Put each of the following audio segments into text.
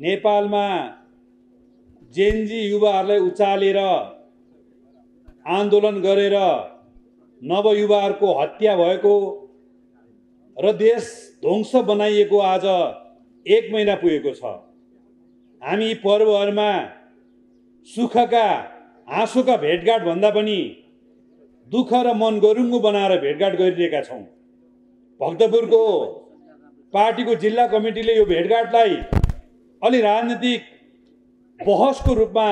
नेपालमा जेनजी युवाहरूलाई उचालेर आन्दोलन गरेर नवयुवाहरूको हत्या भएको र देश ध्वंस बनाइएको आज 1 महिना पुगेको छ। हामी पर्वहरुमा सुखका आँसुका भेटघाट भन्दा पनि दुःख र मन गरुङ्गो बनाएर भेटघाट गरिरहेका छौं। भक्तपुरको पार्टीको जिल्ला कमिटीले यो भेटघाटलाई अलि राजनीतिक बहसको रूपमा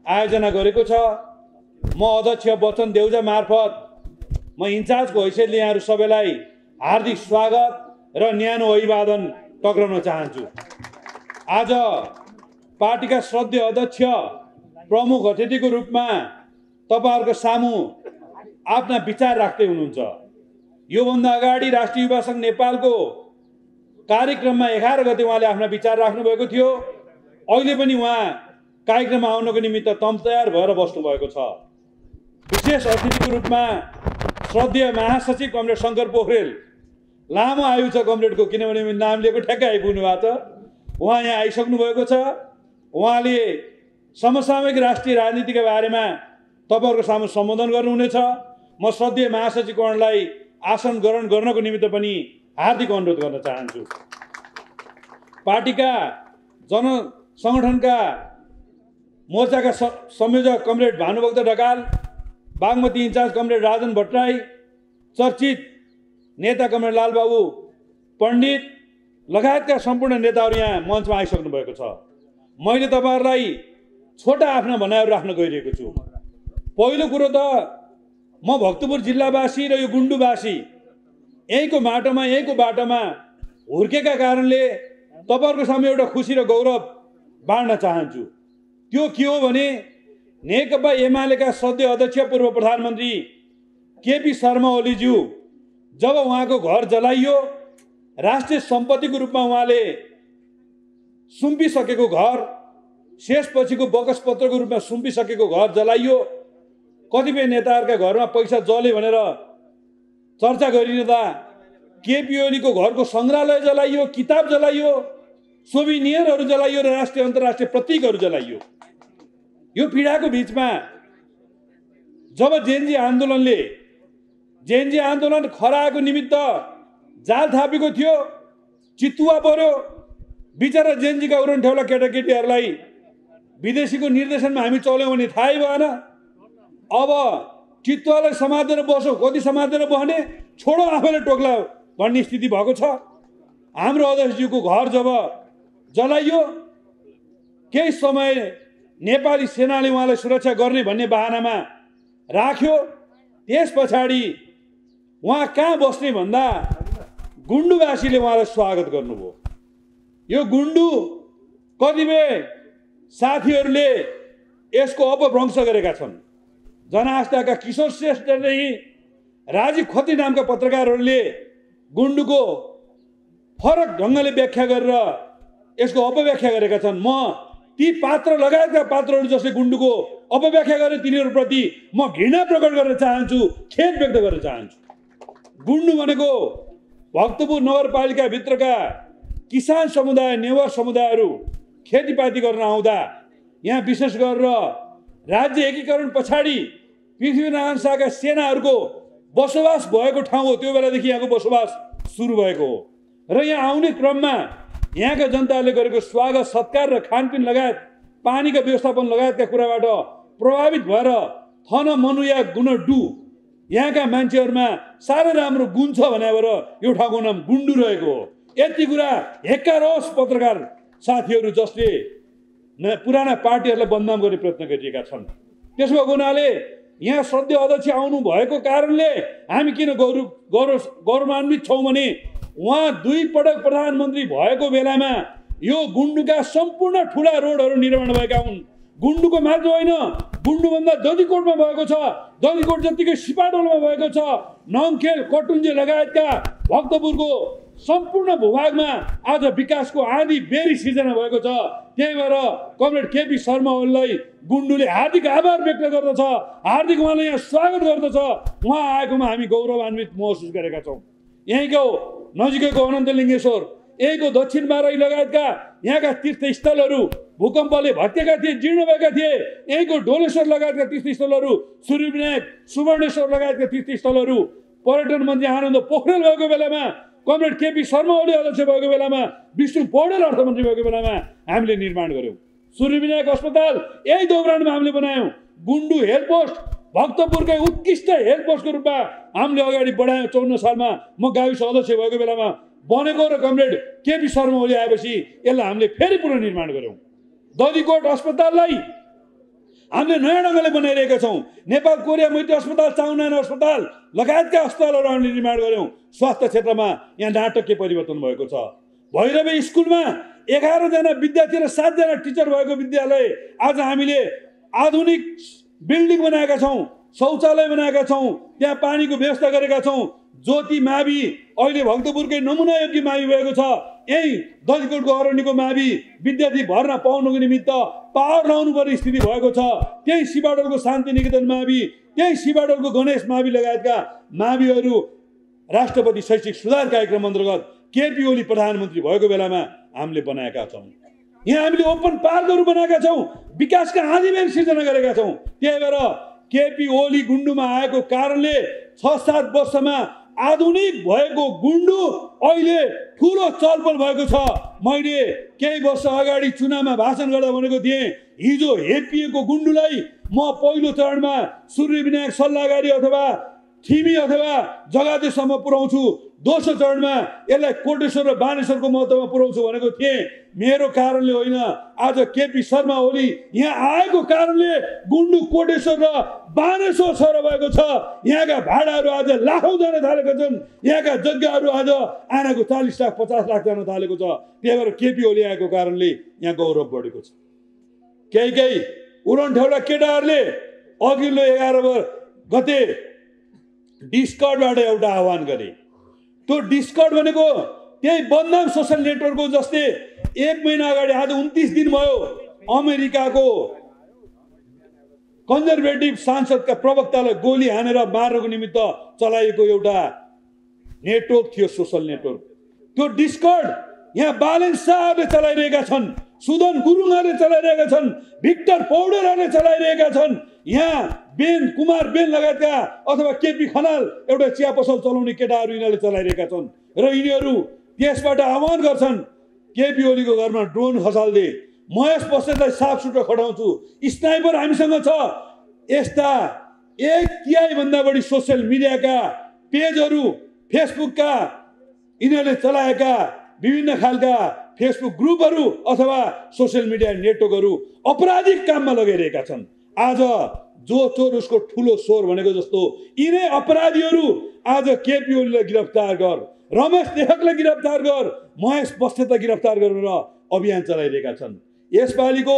आयोजना गरेको छ। म अध्यक्ष बच्चन देउजा मार्फत म इन्चार्जको हैसियतले यहाँहरु सबैलाई हार्दिक स्वागत र न्यानो अभिवादन टक्राउन चाहन्छु। आज पार्टीका श्रद्धेय अध्यक्ष प्रमुख अतिथिको रूपमा तपाईहरुको सामु आफ्ना विचार राख्दै हुनुहुन्छ। यो भन्दा अगाडि राष्ट्रिय युवा संघ नेपालको कार्यक्रममा 11 गते उहाँले आफ्ना विचार राख्नु भएको थियो। अहिले पनि उहाँ कार्यक्रममा आउनको निमित्त तयार भएर बस्नु भएको छ। विशेष अतिथिको रूपमा श्रद्धेय महासचिव कमरेड शंकर पोखरेल, लामो आयु छ कमरेडको, किनभने नाम लिएको ठ्याक्कै आइपुग्नु भएको छ। उहाँ यहाँ आइसक्नु भएको छ। उहाँले समसामयिक राष्ट्रिय राजनीतिका बारेमा तपाईहरुको सामु सम्बोधन गर्नुहुनेछ। म श्रद्धेय महासचिवगणलाई आसन ग्रहण गर्नको निमित्त पनि हार्दिक अनुरोध गर्न चाहन्छु। पार्टीका जनसंगठनका मोर्चाका संयोजक comrade Bhanubhakta Dhakal, Bagmati in charge comrade Rajan Bhattarai, चर्चित नेता कमरेड लालबाबु पण्डित लगायतका सम्पूर्ण नेताहरू यहाँ मञ्चमा आइसक्नु भएको छ। मैले तपाईहरुलाई छोटा आफ्ना भनाइहरू राख्न गइरहेको छु। पहिलो कुरो त म भक्तपुर जिल्लावासी र यो गुण्डुवासी यहीको बाटोमा हुर्केका कारणले तपाईहरुको सामु एउटा खुशी र गौरव बाँड्न चाहन्छु। त्यो के हो भने नेकपा एमालेका सदस्य अध्यक्ष पूर्व प्रधानमन्त्री केपी शर्मा ओलीज्यू जब उहाँको घर जलाइयो, राष्ट्रिय सम्पत्तिको रूपमा उहाँले सुम्पिसकेको घर, शेषपछिको बकसपत्रको रूपमा सुम्पिसकेको घर जलाइयो। कतिपय नेताहरूका घरमा पैसा जल्यो भनेर चर्चा गरिरहँदा केपी ओलीको घरको संग्रहालय जलाइयो, किताब जलाइयो, सोभिनियरहरू जलाइयो र राष्ट्रिय अन्तर्राष्ट्रिय प्रतीकहरू जलाइयो। यो पीडाको बीचमा जब जेनजी आन्दोलन खराएको निमित्त जाल थापेको थियो, चितुवा पर्यो, बिचरा जेनजीका उरनठेउला केटाकेटीहरूलाई विदेशीको निर्देशनमा हामी चल्यौं भने थाहै भएन। अब चितुवालाई समातेर बसो, कति समातेर बस्ने, छोडो आफैले टोक्ला भन्ने स्थिति भएको छ। हाम्रो अध्यक्षज्यूको घर जब जलाइयो, केही समय नेपाली सेनाले उहाँलाई सुरक्षा गर्ने भन्ने बहानामा राख्यो। त्यस पछाडि उहाँ कहाँ बस्ने भन्दा गुण्डुवासीले उहाँलाई स्वागत गर्नुभयो। यो गुण्डु कतिपय साथीहरूले यसको अपभ्रंश गरेका छन्। जनआस्थाका किशोर श्रेष्ठदेखि राजीव खत्री नामका पत्रकारहरूले गुण्डुको फरक ढङ्गले व्याख्या गरेर यसको अपव्याख्या गरेका छन्। म ती पात्र लगायतका पात्रहरू जसले गुण्डुको अपव्याख्या गरे तिनीहरूप्रति म घृणा प्रकट गर्न चाहन्छु, खेद व्यक्त गर्न चाहन्छु। गुण्डु भनेको भक्तपुर नगरपालिका भित्रका किसान समुदाय, नेवार समुदायहरू खेतीपाती गर्न आउँदा यहाँ विशेष गरेर राज्य एकीकरण पछाडि पृथ्वीनारायण शाहका सेनाहरूको बसोबास भएको ठाउँ हो। त्यो बेलादेखि यहाँको बसोबास सुरु भएको हो र यहाँ आउने क्रममा यहाँका जनताले गरेको स्वागत सत्कार र खानपिन लगायत पानीका व्यवस्थापन लगायतका कुराबाट प्रभावित भएर थन मनुया गुणडु यहाँका मान्छेहरूमा साह्रै राम्रो गुण छ भनेर यो ठाउँको नाम गुण्डु रहेको हो। यति कुरा हेक्कारोस् पत्रकार साथीहरू जसले पुराना पार्टीहरूलाई बदनाम गर्ने प्रयत्न गरिरहेका छन्। त्यसो भएको हुनाले यहाँ सद्य अध्यक्ष आउनु भएको कारणले हामी किन गौरवान्वित छौँ भने उहाँ 2 पटक प्रधानमन्त्री भएको बेलामा यो गुण्डुका सम्पूर्ण ठुला रोडहरू निर्माण भएका हुन्। गुण्डुको मात्र होइन, गुण्डुभन्दा दधिकोटमा भएको छ, दधिकोट जतिकै सिपाडोलमा भएको छ, नङखेल, कटुन्जे लगायतका भक्तपुरको सम्पूर्ण भूभागमा आज विकासको आँधी बेरी सिर्जना भएको छ। त्यही भएर कमरेड केपी शर्मा ओलीलाई गुण्डुले हार्दिक आभार व्यक्त गर्दछ, हार्दिक उहाँलाई यहाँ स्वागत गर्दछ। उहाँ आएकोमा हामी गौरवान्वित महसुस गरेका छौँ। यहीँको नजिकैको अनन्तलिङ्गेश्वर यहीँको दक्षिण बाराई लगायतका यहाँका तीर्थस्थलहरू भूकम्पले भत्केका थिए, जीर्ण भएका थिए। यहीँको डोलेश्वर लगायतका तीर्थस्थलहरू, सूर्यविनायक, सुवर्णेश्वर लगायतका तीर्थस्थलहरू पर्यटन मन्त्री आनन्द पोखरेल भएको बेलामा, कमरेड केपी शर्मा ओली अध्यक्ष भएको बेलामा, विष्णु पौडेल अर्थमन्त्री भएको बेलामा हामीले निर्माण गर्यौँ। सूर्यविनायक अस्पताल यही दौरानमा हामीले बनायौँ। गुन्डु हेल्थ पोस्ट भक्तपुरकै उत्कृष्ट हेल्थ पोस्टको रूपमा हामीले अगाडि बढायौँ। 54 सालमा म गाविस अध्यक्ष भएको बेलामा बनेको र कमरेड केपी शर्मा ओली आएपछि यसलाई हामीले फेरि पुनर्निर्माण गर्यौँ। दधिकोट अस्पताललाई हामीले नयाँ ढङ्गले बनाइरहेका छौँ। नेपाल कोरिया मैत्री अस्पताल, चाउनाना अस्पताल लगायतका अस्पतालहरू हामीले निर्माण गर्यौँ। स्वास्थ्य क्षेत्रमा यहाँ नाटकीय परिवर्तन भएको छ। भैरवी स्कुलमा 11 जना विद्यार्थी र 7 जना टिचर भएको विद्यालय आज हामीले आधुनिक बिल्डिङ बनाएका छौँ, शौचालय बनाएका छौँ, त्यहाँ पानीको व्यवस्था गरेका छौँ। ज्योति मावि अहिले भक्तपुरकै नमुना योग्य मावि भएको छ। यही दधिकोटको अरण्यको मावि विद्यार्थी भर्ना पाउनको निमित्त पावर लाउनु पर्ने स्थिति भएको छ। त्यही सिबाडोलको शान्ति निकेतन मावि, त्यही सिबाडोलको गणेश मावि लगायतका माविहरू राष्ट्रपति शैक्षिक सुधार कार्यक्रम अन्तर्गत केपी ओली प्रधानमन्त्री भएको बेलामा हामीले बनाएका छौँ। यहाँ हामीले ओपन पार्कहरू बनाएका छौँ, विकासका आँधीबेहरी सिर्जना गरेका छौँ। त्यही भएर केपी ओली गुन्डुमा आएको कारणले 6-7 वर्षमा आधुनिक भएको गुन्डु अहिले ठुलो चलपल भएको छ। मैले केही वर्ष अगाडि चुनावमा भाषण गर्दा भनेको थिएँ, हिजो हेपिएको गुन्डुलाई म पहिलो चरणमा सूर्यविनायक सल्लाहकारी अथवा थिमी अथवा जगातेसम्म पुर्याउँछु, दोस्रो चरणमा यसलाई कोटेश्वर र बानेश्वरको महत्त्वमा पुर्याउँछु भनेको थिएँ। मेरो कारणले होइन, आज केपी शर्मा ओली यहाँ आएको कारणले गुन्डु कोटेश्वर र बानेश्वर सर भएको छ। यहाँका भाडाहरू आज लाखौँ जान थालेका छन्। यहाँका जग्गाहरू आज आनाको 40 लाख 50 लाख जान थालेको छ। त्यही भएर केपी ओली आएको कारणले यहाँ गौरव बढेको छ। केही उरनठेउला केटाहरूले अघिल्लो 11 गते डिस्कर्डबाट एउटा आह्वान गरे। त्यो डिस्कर्ड भनेको त्यही बदनाम सोसल नेटवर्कको जस्तै 1 महिना अगाडि आज 29 दिन भयो अमेरिकाको कन्जर्भेटिभ सांसदका प्रवक्तालाई गोली हानेर मार्नको निमित्त चलाएको एउटा नेटवर्क थियो, सोसल नेटवर्क। त्यो डिस्कर्ड यहाँ बालेन शाहले चलाइरहेका छन्, सुदन गुरुङहरूले चलाइरहेका छन्, भिक्टर पौडेलहरूले चलाइरहेका छन्। यहाँ कुमार बेन लगायतका अथवा केपी खनाल एउटा चिया पसल चलाउने केटाहरू यिनीहरूले चलाइरहेका छन् र यिनीहरू त्यसबाट आह्वान गर्छन् केपी ओलीको घरमा ड्रोन खसाल्दे, महेश बस्नेतलाई साफ सुथरा खटाउँछु, स्नाइपर हामीसँग छ। यस्ता 1 तिहाई भन्दा बढी सोसियल मिडियाका पेजहरू, फेसबुकका यिनीहरूले चलाएका विभिन्न खालका फेसबुक ग्रुपहरू अथवा सोसियल मिडिया नेटवर्कहरू अपराधिक काममा लगाइरहेका छन्। आज जो चोर उसको ठुलो स्वर भनेको जस्तो यिनै अपराधीहरू आज केपी ओलीलाई गिरफ्तार गर, रमेश लेखकलाई गिरफ्तार गर, महेश बस्नेतलाई गिरफ्तार गरेर अभियान चलाइरहेका छन्। यसपालिको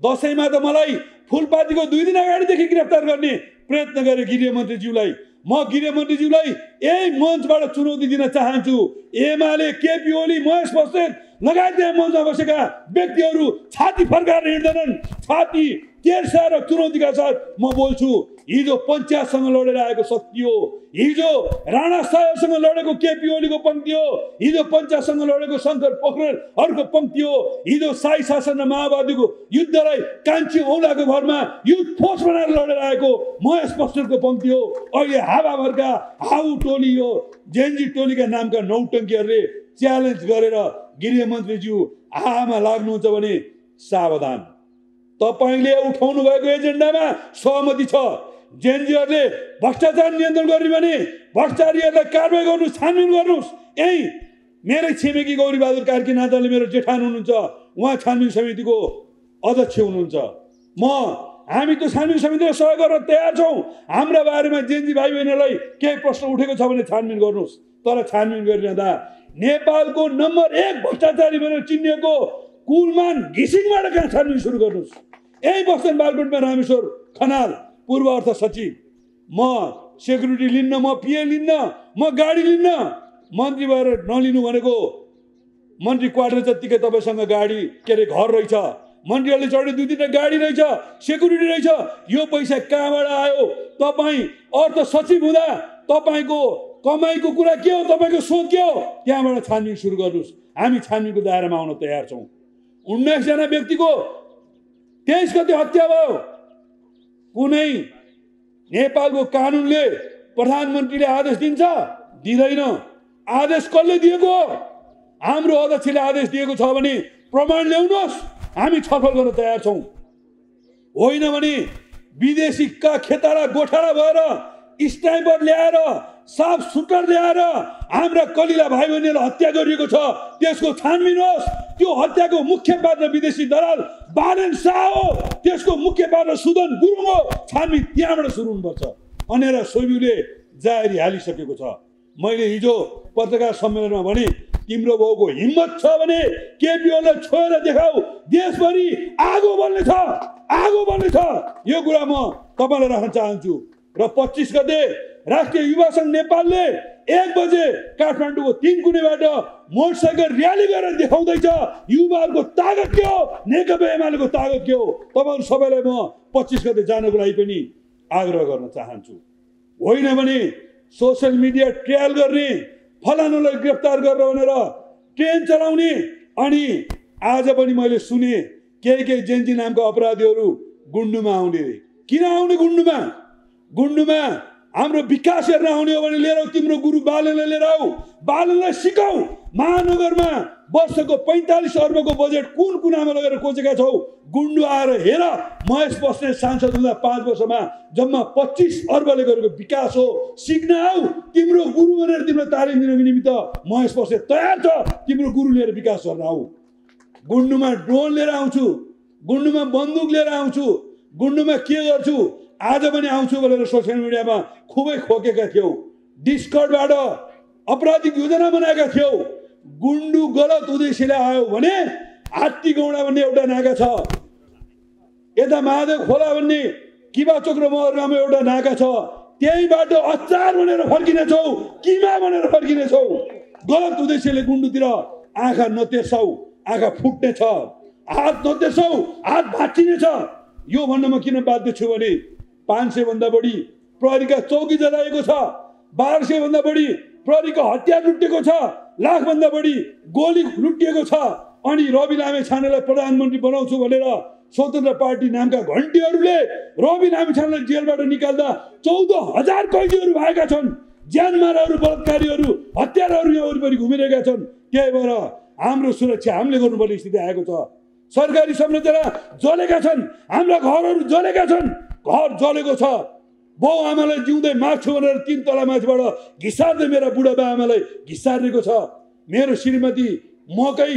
दसैँमा त मलाई फुलपातीको 2 दिन अगाडिदेखि गिरफ्तार गर्ने प्रयत्न गरे गृहमन्त्रीज्यूलाई। म गृहमन्त्रीज्यूलाई यही मञ्चबाट चुनौती दिन चाहन्छु। एमाले केपी ओली, महेश बस्नेत लगायत यहाँ मञ्चमा बसेका व्यक्तिहरू छाती फर्काएर हिँड्दैनन्, छाती तेर्साएर चुनौतीका साथ म बोल्छु। हिजो पञ्चायतसँग लडेर आएको शक्ति हो, हिजो राणा साहेबसँग लडेको केपी ओलीको पङ्क्ति हो, हिजो पञ्चायतसँग लडेको शङ्कर पोखरेलहरूको पङ्क्ति हो, हिजो शाही शासन र माओवादीको युद्धलाई कान्छी औलाको भरमा युथ फोर्स बनाएर लडेर आएको महेश बस्नेतको पङ्क्ति हो। अहिले हावाभरका हाउ टोली हो, जेन्जी टोलीका नामका नौटङ्कीहरूले च्यालेन्ज गरेर गृहमन्त्रीज्यू आमा लाग्नुहुन्छ भने सावधान। तपाईले उठाउनु भएको एजेन्डामा सहमति छ। जेनजीहरूले भ्रष्टाचार नियन्त्रण गर्ने भने भ्रष्टाचारीहरूलाई कारबाही गर्नुहोस्, छानबिन गर्नुहोस्। यही मेरै छिमेकी गौरीबहादुर कार्की नाताले मेरो जेठान हुनुहुन्छ, उहाँ छानबिन समितिको अध्यक्ष हुनुहुन्छ। हामी त्यो छानबिन समितिलाई सहयोग गर्न तयार छौँ। हाम्रा बारेमा जेनजी भाइ बहिनीलाई केही प्रश्न उठेको छ भने छानबिन गर्नुहोस्। तर छानबिन गरिरहँदा नेपालको नम्बर 1 भ्रष्टाचारी भनेर चिनिएको कुलमान घिसिङबाट कहाँ छानबिन सुरु गर्नुहोस्। यही बस्छन् बालकोटमा रामेश्वर खनाल, पूर्व अर्थ सचिव। म सेक्युरिटी लिन्न, म पिए लिन्न, म गाडी लिन्न। मन्त्री भएर नलिनु भनेको मन्त्री क्वार्टर जत्तिकै तपाईँसँग गाडी के अरे घर रहेछ, मन्त्रीहरूले चढ्ने 2-3 गाडी रहेछ, सेक्युरिटी रहेछ। यो पैसा कहाँबाट आयो? तपाईँ अर्थ सचिव हुँदा तपाईँको कमाइको कुरा के हो, तपाईँको सोच के हो? त्यहाँबाट छानबिन सुरु गर्नुहोस्। हामी छानबिनको दायरामा आउन तयार छौँ। 19 जना व्यक्तिको 23 गते हत्या भयो। कुनै नेपालको कानुनले प्रधानमन्त्रीले आदेश दिन्छ? दिँदैन। आदेश कसले दिएको? हाम्रो अध्यक्षले आदेश दिएको छ भने प्रमाण ल्याउनुहोस्, हामी छलफल गर्न तयार छौँ। होइन भने विदेशीका खेताला गोठाला भएर स्नाइपर ल्याएर साफ सुटर ल्याएर हाम्रा कलिला भाइ बहिनीलाई हत्या गरिएको छ, त्यसको छानबिन होस्। त्यो हत्याको मुख्य पात्र विदेशी दलाल बालेन शाह हो, त्यसको मुख्य पात्र सुदन गुरुङ हो। छानबिन त्यहाँबाट सुरु हुनुपर्छ। अनेरा सोबिउले जाहेरी हालिसकेको छ। मैले हिजो पत्रकार सम्मेलनमा भने तिम्रो बाउको हिम्मत छ भने केपी ओलीलाई छोएर देखाऊ, देशभरि आगो बल्ने छ, आगो बल्ने छ। यो कुरा म तपाईँलाई राख्न चाहन्छु। र 25 गते राष्ट्रिय युवा सङ्घ नेपालले 1 बजे काठमाडौँको 3 कुनेबाट मोटरसाइकल र्याली गरेर देखाउँदैछ युवाहरूको तागत के हो, नेकपा एमालेको तागत के हो। तपाईँहरू सबैलाई म 25 गते जानको लागि पनि आग्रह गर्न चाहन्छु। होइन भने सोसियल मिडिया ट्रायल गर्ने, फलानुलाई गिरफ्तार गरेर भनेर ट्रेन चलाउने। अनि आज पनि मैले सुने केही जेन्जी नामका अपराधीहरू गुन्डुमा आउने रे। किन आउने गुन्डुमा? गुन्डुमा हाम्रो विकास हेर्न आउने हो भने लिएर आऊ, तिम्रो गुरु बालेनलाई लिएर आऊ, बालेनलाई सिकाऊ। महानगरमा वर्षको 45 अर्बको बजेट कुन कुनामा लगेर कोचेका छौ? गुन्डु आएर हेर, महेश बस्नेत सांसद हुँदा 5 वर्षमा जम्मा 25 अर्बले गरेको विकास हो। सिक्न आऊ। तिम्रो गुरु भनेर तिम्रो तालिम दिनको निमित्त महेश बस्नेत तयार छ। तिम्रो गुरु लिएर विकास गर्न आऊ। गुन्डुमा ड्रोन लिएर आउँछु, गुन्डुमा बन्दुक लिएर आउँछु, गुन्डुमा के गर्छु आज पनि आउँछु भनेर सोसियल मिडियामा खुबै खोकेका थियौ। डिस्कर्डबाट अपराधिक योजना बनाएका थियौ। गुन्डु गलत उद्देश्यले आयो भने हात्ती गौडा भन्ने एउटा नाका छ, यता महादेव खोला भन्ने किबाचोक र महरगाउँमा एउटा नाका छ, त्यहीबाट अचार भनेर फर्किनेछौ, किमा भनेर फर्किनेछौ। गलत उद्देश्यले गुन्डुतिर आँखा नतेर्छौ, आँखा फुट्ने छ, हात नतेर्छौ, हात भाँचिनेछ। यो भन्न म किन बाध्य छु भने 500 भन्दा बढी प्रहरीका चौकी जलाएको छ, 1200 भन्दा बढी प्रहरीको हतियार लुटेको छ, लाख भन्दा बढी गोली लुटिएको छ। अनि रवि लामेछानेलाई प्रधानमन्त्री बनाउँछु भनेर स्वतन्त्र पार्टी नामका घन्टीहरूले रवि लामेछानेलाई जेलबाट निकाल्दा 14,000 कैदीहरू भएका छन्। ज्यानमाराहरू, बलात्कारीहरू, हत्याराहरू यहाँ वरिपरि घुमिरहेका छन्। त्यही भएर हाम्रो सुरक्षा हामीले गर्नुपर्ने स्थिति आएको छ। सरकारी संरचना जलेका छन्, हाम्रा घरहरू जलेका छन्। घर जलेको छ। बाउ आमालाई जिउँदै मार्छु भनेर 3 तला माथिबाट घिसार्दै मेरा बुढा बा आमालाई घिसारेको छ। मेरो श्रीमती मकै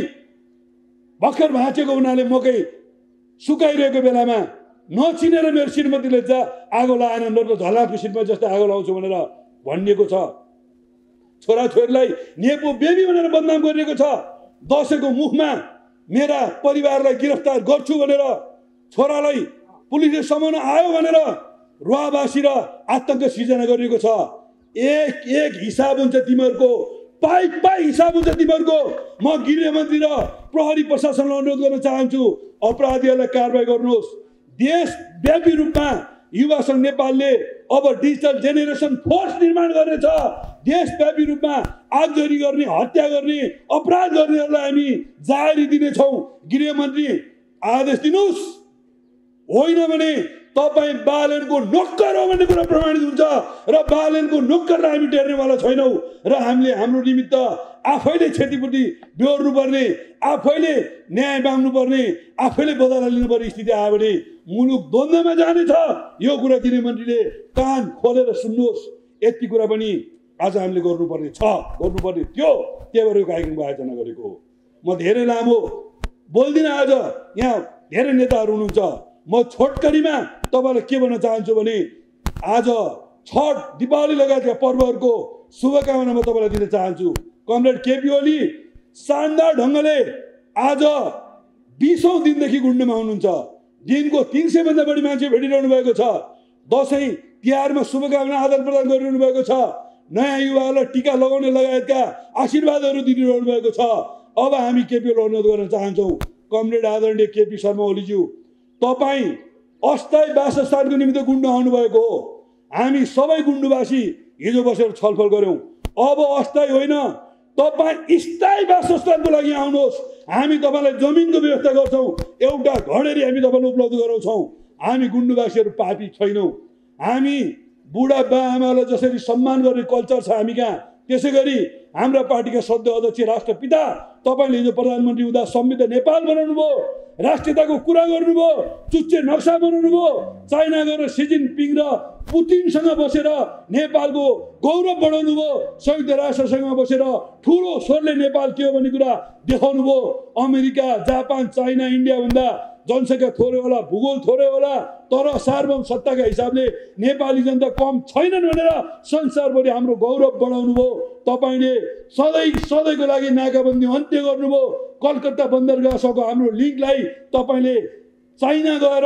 भर्खर भाँचेको हुनाले मकै सुकाइरहेको बेलामा नचिनेर मेरो श्रीमतीले आगो लाएन, न झलाको श्रीमती जस्तो आगो लाउँछु भनेर भनिएको छ। छोराछोरीलाई नेपो बेबी भनेर बदनाम गरिएको छ। दसैँको मुखमा मेरा परिवारलाई गिरफ्तार गर्छु भनेर छोरालाई पुलिसले समाउन आयो भनेर रुवाबासी र आतंक सिर्जना गरिएको छ। एक हिसाब हुन्छ तिमीहरूको, पाइ हिसाब हुन्छ तिमीहरूको। म गृहमन्त्री र प्रहरी प्रशासनलाई अनुरोध गर्न चाहन्छु, अपराधीहरूलाई कारबाही गर्नुहोस्। देशव्यापी रूपमा युवा सङ्घ नेपालले अब डिजिटल जेनेरेसन फोर्स निर्माण गर्नेछ। देशव्यापी रूपमा आगजनी गर्ने, हत्या गर्ने, अपराध गर्नेहरूलाई हामी जाहेरी दिनेछौँ। गृहमन्त्री आदेश दिनुहोस्। होइन भने तपाईँ बालेनको नोक्कर हो भन्ने कुरा प्रमाणित हुन्छ र बालेनको नोक्करलाई हामी टेर्नेवाला छैनौँ। र हामीले हाम्रो निमित्त आफैले क्षतिपूर्ति बेहोर्नुपर्ने, आफैले न्याय माग्नुपर्ने, आफैले बदला लिनुपर्ने स्थिति आयो भने मुलुक द्वन्द्वमा जानेछ। यो कुरा गृहमन्त्रीले कान खोलेर सुन्नुहोस्। यति कुरा पनि आज हामीले गर्नुपर्ने छ, गर्नुपर्ने थियो। त्यही भएर यो कार्यक्रमको आयोजना गरेको हो। म धेरै लामो बोल्दिनँ। आज यहाँ धेरै नेताहरू हुनुहुन्छ। म छोटकरीमा तपाईँलाई के भन्न चाहन्छु भने आज छठ, दीपावली लगायतका पर्वहरूको शुभकामना म तपाईँलाई दिन चाहन्छु। कमरेड केपी ओली शानदार ढङ्गले आज 20औं दिनदेखि गुन्डुमा हुनुहुन्छ। दिनको 300 भन्दा बढी मान्छे भेटिरहनु भएको छ। दसैँ तिहारमा शुभकामना आदान प्रदान गरिरहनु भएको छ। नयाँ युवाहरूलाई टिका लगाउने लगायतका आशीर्वादहरू दिइरहनु भएको छ। अब हामी केपी ओलीलाई अनुरोध गर्न चाहन्छौँ, कमरेड आदरणीय केपी शर्मा ओलीज्यू, तपाईँ अस्थायी वासस्थानको निमित्त गुन्डु आउनुभएको हो। हामी सबै गुन्डुवासी हिजो बसेर छलफल गऱ्यौँ। अब अस्थायी होइन, तपाईँ स्थायी वासस्थानको लागि आउनुहोस्, हामी तपाईँलाई जमिनको व्यवस्था गर्छौँ, एउटा घडेरी हामी तपाईँलाई उपलब्ध गराउँछौँ। हामी गुन्डुवासीहरू पापी छैनौँ। हामी बुढा बाआमालाई जसरी सम्मान गर्ने कल्चर छ हामी कहाँ, त्यसै गरी हाम्रा पार्टीका सदस्य अध्यक्ष राष्ट्रपिता तपाईँले हिजो प्रधानमन्त्री हुँदा संविधान नेपाल बनाउनु भयो, राष्ट्रियताको कुरा गर्नुभयो, चुच्चे नक्सा बनाउनु भयो, चाइना गएर सी जिनपिङ र पुतिनसँग बसेर नेपालको गौरव बढाउनु भयो, संयुक्त राष्ट्रसँग बसेर ठुलो स्वरले नेपाल के हो भन्ने कुरा देखाउनु भयो। अमेरिका, जापान, चाइना, इन्डिया भन्दा जनसङ्ख्या थोरै होला, भूगोल थोरै होला, तर सार्वभौम सत्ताका हिसाबले नेपाली जनता कम छैनन् भनेर संसारभरि हाम्रो गौरव बढाउनु भयो। तपाईँले सधैँको लागि नाकाबन्दी अन्त्य गर्नुभयो। कलकत्ता बन्दरगाहसँगको हाम्रो लिङ्कलाई तपाईँले चाइना गएर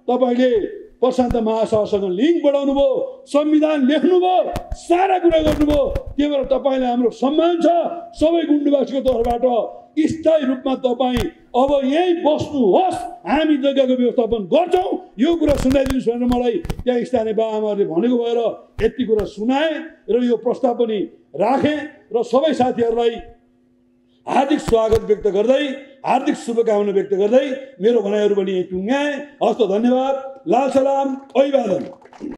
तपाईँले प्रशान्त महासागरसँग लिङ्क बढाउनु भयो, संविधान लेख्नुभयो, सारा कुरा गर्नुभयो। त्यही भएर तपाईँलाई हाम्रो सम्मान छ सबै गुन्डुवासीको तर्फबाट। स्थायी रूपमा तपाईँ अब यही बस्नुहोस्, हामी जग्गाको व्यवस्थापन गर्छौँ, यो कुरा सुनाइदिनुहोस् भनेर मलाई त्यहाँ स्थानीय बाआमाहरूले भनेको भएर यति कुरा सुनाएँ र यो प्रस्ताव पनि राखेँ र सबै साथीहरूलाई हार्दिक स्वागत व्यक्त गर्दै, हार्दिक शुभकामना व्यक्त गर्दै मेरो भनाइहरू पनि यही टुङ्ग्याएँ। हस्त, धन्यवाद। लाल सलाम, अभिवादन।